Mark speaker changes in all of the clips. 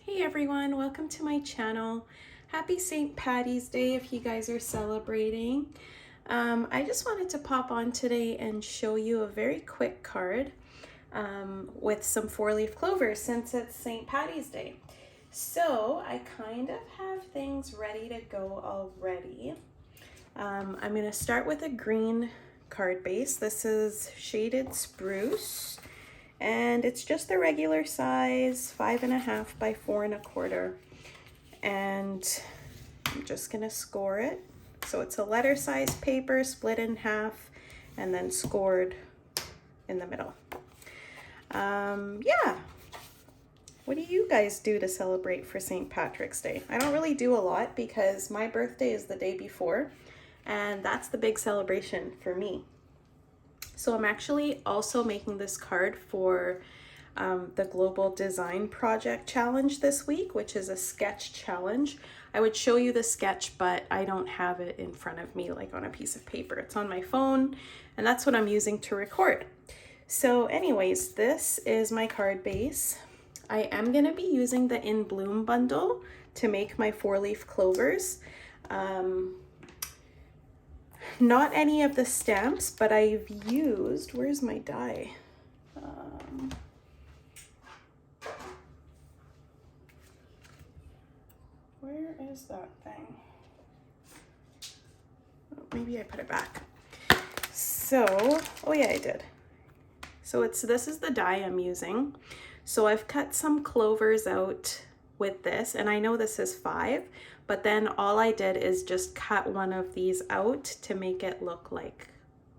Speaker 1: Hey everyone, welcome to my channel. Happy St. Patty's Day if you guys are celebrating. I just wanted to pop on today and show you a very quick card with some 4-leaf clovers since it's St. Patty's Day. So I kind of have things ready to go already. I'm going to start with a green card base. This is Shaded Spruce. And it's just the regular size, 5.5 by 4 1/4. And I'm just gonna score it. So it's a letter size paper split in half and then scored in the middle. Yeah. What do you guys do to celebrate for St. Patrick's Day? I don't really do a lot because my birthday is the day before, and that's the big celebration for me. So I'm actually also making this card for the Global Design Project Challenge this week, which is a sketch challenge. I would show you the sketch, but I don't have it in front of me like on a piece of paper. It's on my phone, and that's what I'm using to record. So anyways, this is my card base. I am gonna be using the In Bloom bundle to make my 4-leaf clovers. Not any of the stamps, but I've used, where's my die? Where is that thing? Oh, maybe I put it back. So, oh yeah, I did. So this is the die I'm using. So I've cut some clovers out with this, and I know this is 5, but then all I did is just cut one of these out to make it look like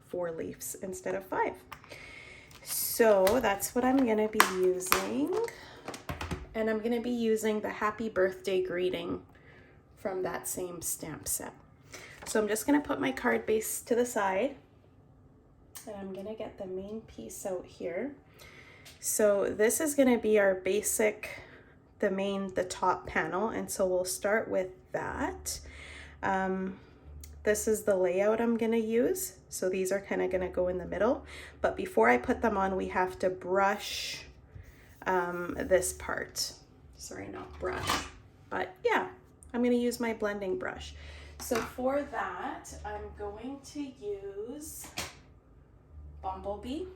Speaker 1: 4 leaves instead of 5. So that's what I'm gonna be using. And I'm gonna be using the happy birthday greeting from that same stamp set. So I'm just gonna put my card base to the side, and I'm gonna get the main piece out here. So this is gonna be our basic, the top panel, and so we'll start with that. This is the layout I'm gonna use. So these are kind of gonna go in the middle, but before I put them on, we have to brush this part. Sorry, not brush, but yeah, I'm gonna use my blending brush. So for that, I'm going to use BumbleBee.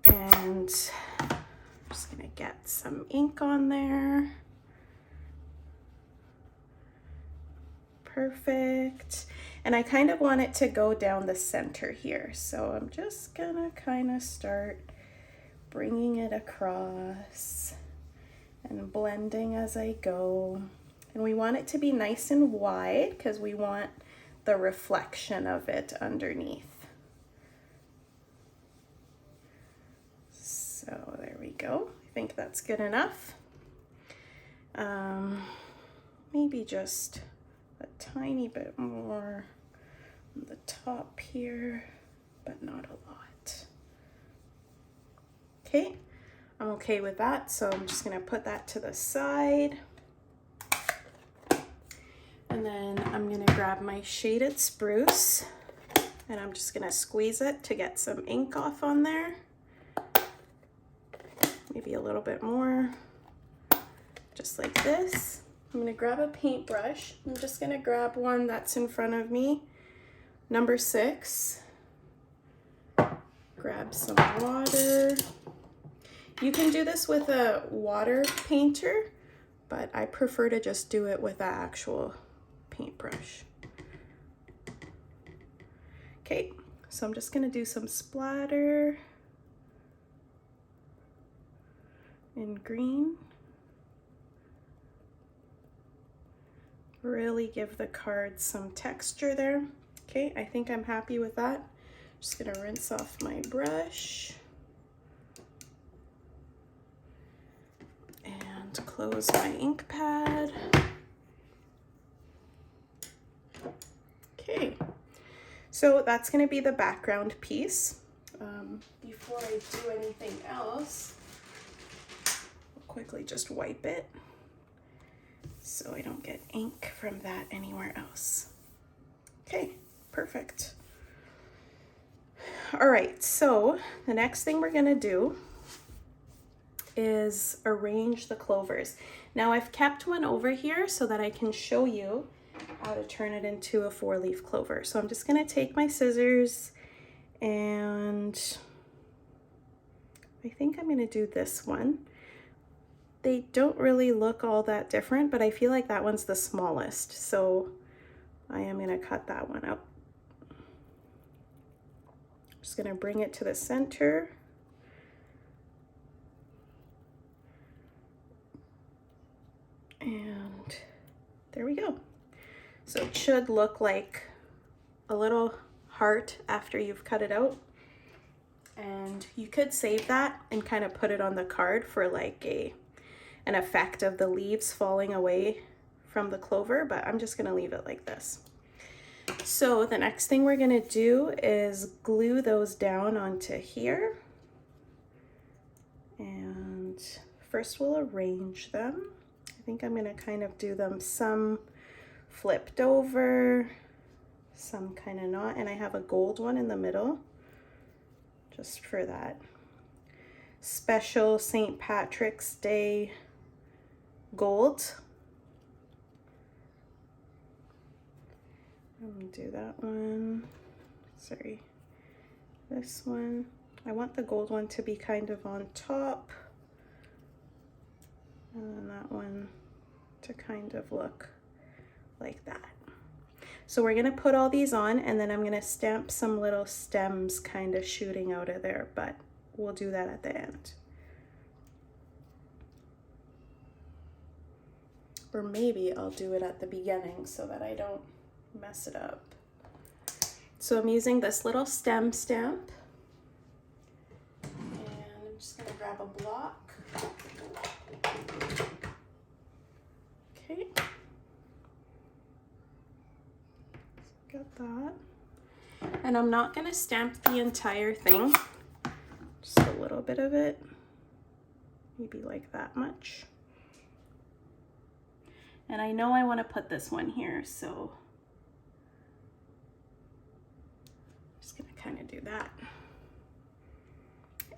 Speaker 1: And I'm just gonna get some ink on there. Perfect. And I kind of want it to go down the center here. So I'm just gonna kind of start bringing it across and blending as I go. And we want it to be nice and wide because we want the reflection of it underneath. So there we go. I think that's good enough. Maybe just a tiny bit more on the top here, but not a lot. Okay, I'm okay with that. So I'm just gonna put that to the side. And then I'm gonna grab my Shaded Spruce, and I'm just gonna squeeze it to get some ink off on there. Maybe a little bit more, just like this. I'm gonna grab a paintbrush. I'm just gonna grab one that's in front of me, number 6. Grab some water. You can do this with a water painter, but I prefer to just do it with an actual paintbrush. Okay, so I'm just gonna do some splatter in green. Really give the card some texture there. Okay, I think I'm happy with that. Just gonna rinse off my brush and close my ink pad. Okay, so that's gonna be the background piece. Before I do anything else, I'll quickly just wipe it so I don't get ink from that anywhere else. Okay, perfect. All right, so the next thing we're gonna do is arrange the clovers. Now I've kept one over here so that I can show you how to turn it into a 4-leaf clover. So I'm just gonna take my scissors and I think I'm gonna do this one. They don't really look all that different, but I feel like that one's the smallest. So I am gonna cut that one out. Just gonna bring it to the center. And there we go. So it should look like a little heart after you've cut it out. And you could save that and kind of put it on the card for like an effect of the leaves falling away from the clover, but I'm just gonna leave it like this. So the next thing we're gonna do is glue those down onto here. And first we'll arrange them. I think I'm gonna kind of do them some flipped over, some kind of not, and I have a gold one in the middle just for that special St. Patrick's Day gold. I'm gonna do that one. Sorry, this one. I want the gold one to be kind of on top, and then that one to kind of look like that. So we're gonna put all these on, and then I'm gonna stamp some little stems kind of shooting out of there, but we'll do that at the end. Or maybe I'll do it at the beginning so that I don't mess it up. So I'm using this little stem stamp, and I'm just gonna grab a block. Okay. Got that. And I'm not gonna stamp the entire thing, just a little bit of it, maybe like that much. And I know I want to put this one here, so I'm just gonna kind of do that.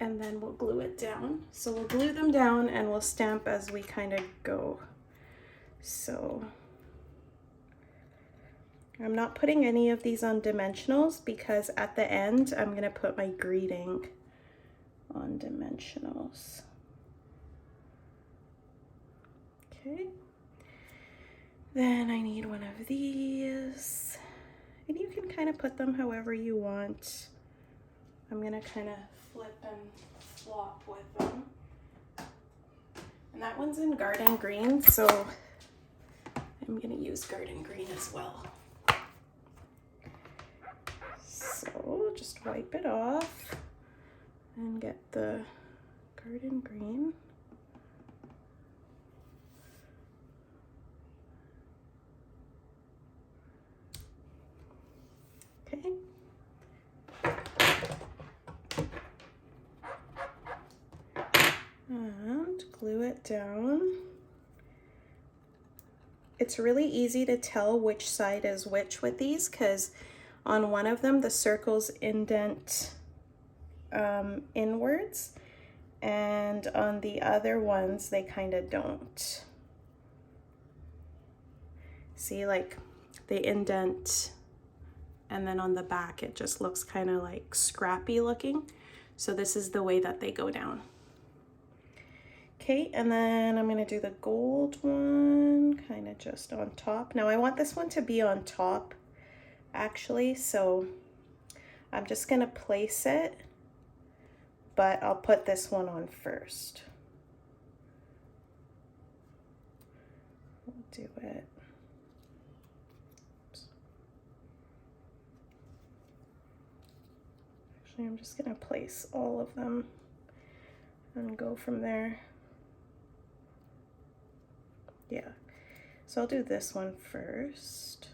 Speaker 1: And then we'll glue it down. So we'll glue them down and we'll stamp as we kind of go. So I'm not putting any of these on dimensionals because at the end I'm gonna put my greeting on dimensionals. Okay. Then I need one of these, and you can kind of put them however you want. I'm gonna kind of flip and flop with them. And that one's in garden green, so I'm gonna use garden green as well. So just wipe it off and get the garden green. Okay. And glue it down. It's really easy to tell which side is which with these because on one of them the circles indent inwards, and on the other ones they kind of don't. See, like they indent, and then on the back it just looks kind of like scrappy looking. So this is the way that they go down. Okay, and then I'm gonna do the gold one kind of just on top. Now I want this one to be on top actually, so I'm just gonna place it, but I'll put this one on first. We'll do it. Actually, I'm just gonna place all of them and go from there. Yeah, so I'll do this one first.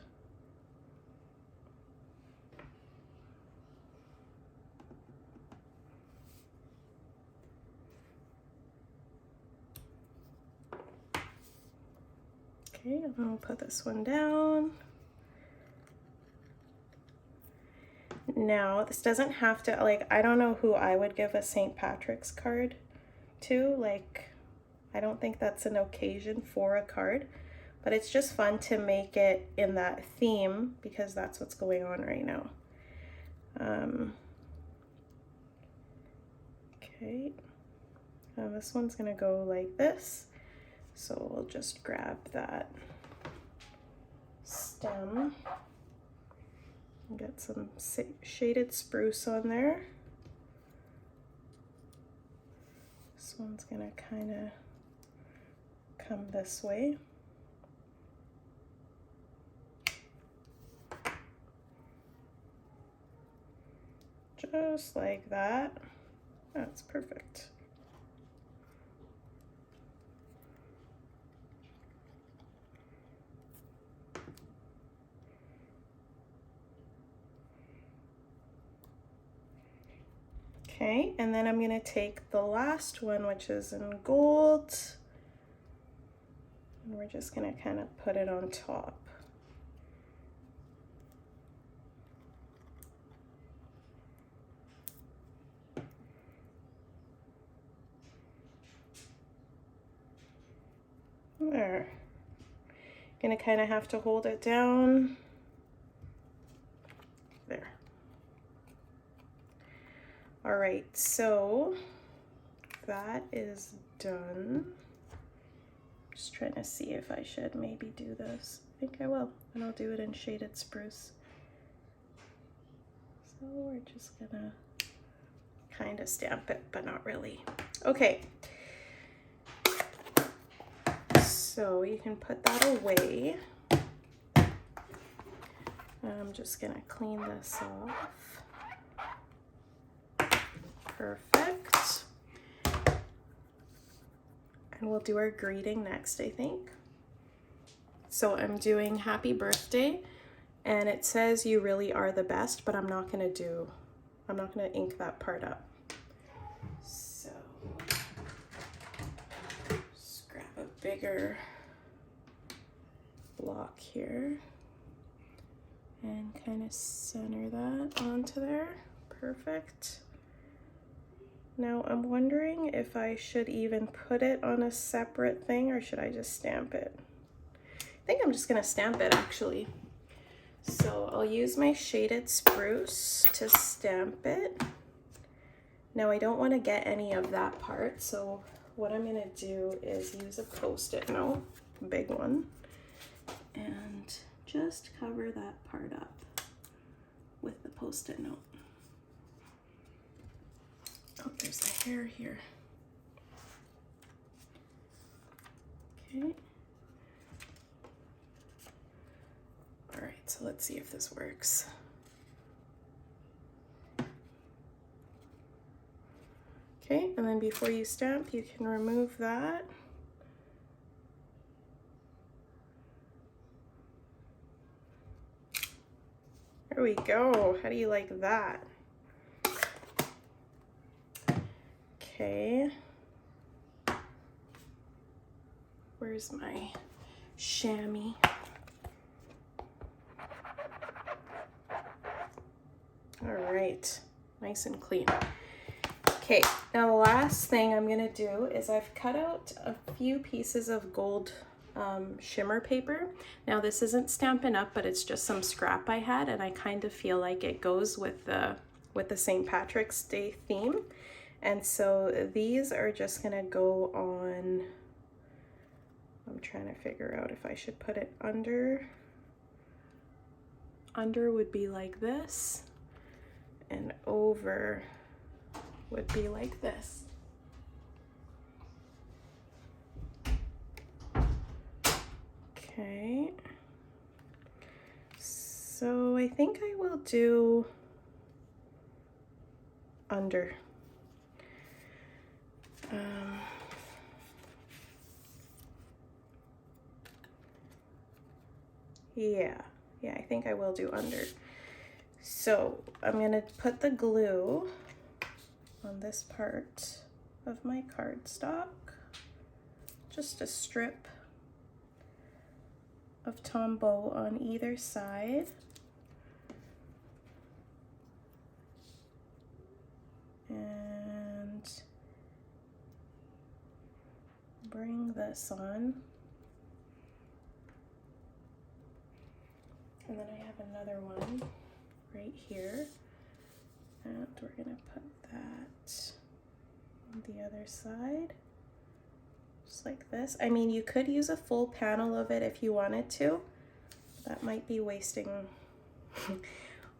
Speaker 1: Okay, I'm gonna put this one down. Now, this doesn't have to, like, I don't know who I would give a St. Patrick's card too. Like, I don't think that's an occasion for a card, but it's just fun to make it in that theme because that's what's going on right now. Okay, now this one's gonna go like this. So we'll just grab that stem and get some shaded spruce on there. This one's gonna kind of come this way. Just like that. That's perfect. Okay, and then I'm gonna take the last one, which is in gold, and we're just gonna kind of put it on top. There. Gonna kind of have to hold it down. There. All right, so that is done. Just trying to see if I should maybe do this. I think I will, and I'll do it in Shaded Spruce. So we're just gonna kind of stamp it, but not really. Okay. So you can put that away. I'm just gonna clean this off. Perfect. And we'll do our greeting next, I think. So I'm doing happy birthday, and it says you really are the best, but I'm not gonna ink that part up. So just grab a bigger block here and kind of center that onto there. Perfect. Now I'm wondering if I should even put it on a separate thing, or should I just stamp it? I think I'm just gonna stamp it actually. So I'll use my Shaded Spruce to stamp it. Now I don't want to get any of that part, so what I'm gonna do is use a Post-it note, big one, and just cover that part up with the Post-it note. Oh, there's the hair here. Okay. All right, so let's see if this works. Okay, and then before you stamp, you can remove that. There we go. How do you like that? Okay. Where's my chamois? All right, nice and clean. Okay, now the last thing I'm gonna do is I've cut out a few pieces of gold shimmer paper. Now this isn't Stampin' Up, but it's just some scrap I had, and I kind of feel like it goes with the St. Patrick's Day theme. And so these are just gonna go on, I'm trying to figure out if I should put it under. Under would be like this, and over would be like this. Okay, so I think I will do under. Yeah, I think I will do under. So I'm gonna put the glue on this part of my cardstock, just a strip of Tombow on either side. And bring this on. And then I have another one right here. And we're gonna put that on the other side. Just like this. I mean, you could use a full panel of it if you wanted to. That might be wasting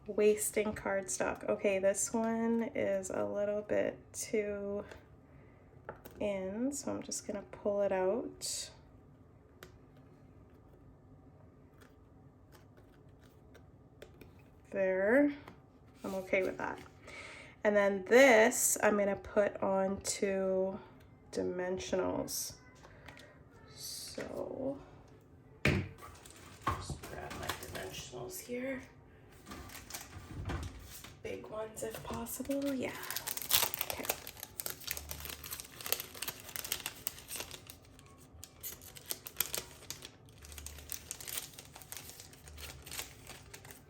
Speaker 1: wasting cardstock. Okay, this one is a little bit too in, so I'm just gonna pull it out. There, I'm okay with that. And then this I'm gonna put onto dimensionals. So just grab my dimensionals here. Big ones if possible, yeah. Okay.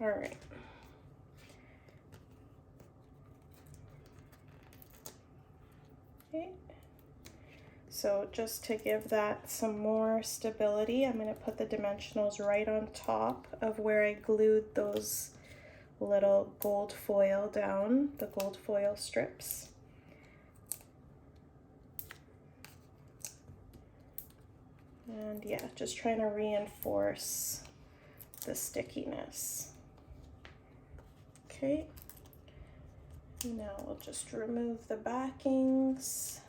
Speaker 1: All right. Okay. So just to give that some more stability, I'm going to put the dimensionals right on top of where I glued those little gold foil down, the gold foil strips. And yeah, just trying to reinforce the stickiness. Okay. Now we'll just remove the backings.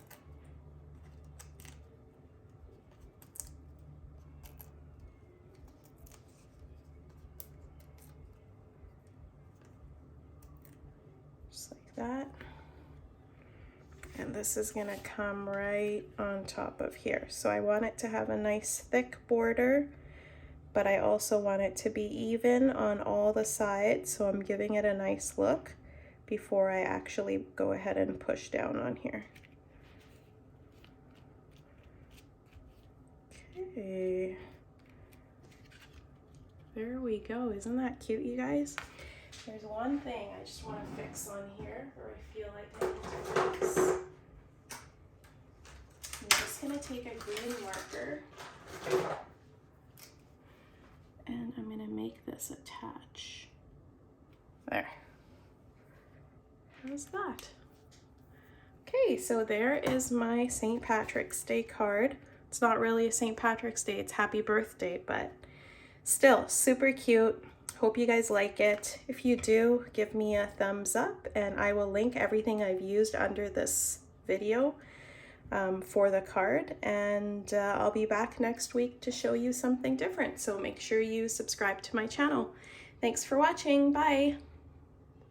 Speaker 1: Just like that. And this is gonna come right on top of here. So I want it to have a nice thick border, but I also want it to be even on all the sides, so I'm giving it a nice look before I actually go ahead and push down on here. Okay. There we go. Isn't that cute, you guys? There's one thing I just want to fix on here, or I feel like I need to fix. I'm just going to take a green marker and I'm going to make this attach. There. How's that? Okay, so there is my St. Patrick's Day card. It's not really a St. Patrick's Day, it's happy birthday, but still super cute. Hope you guys like it. If you do, give me a thumbs up and I will link everything I've used under this video for the card, and I'll be back next week to show you something different. So make sure you subscribe to my channel. Thanks for watching. Bye.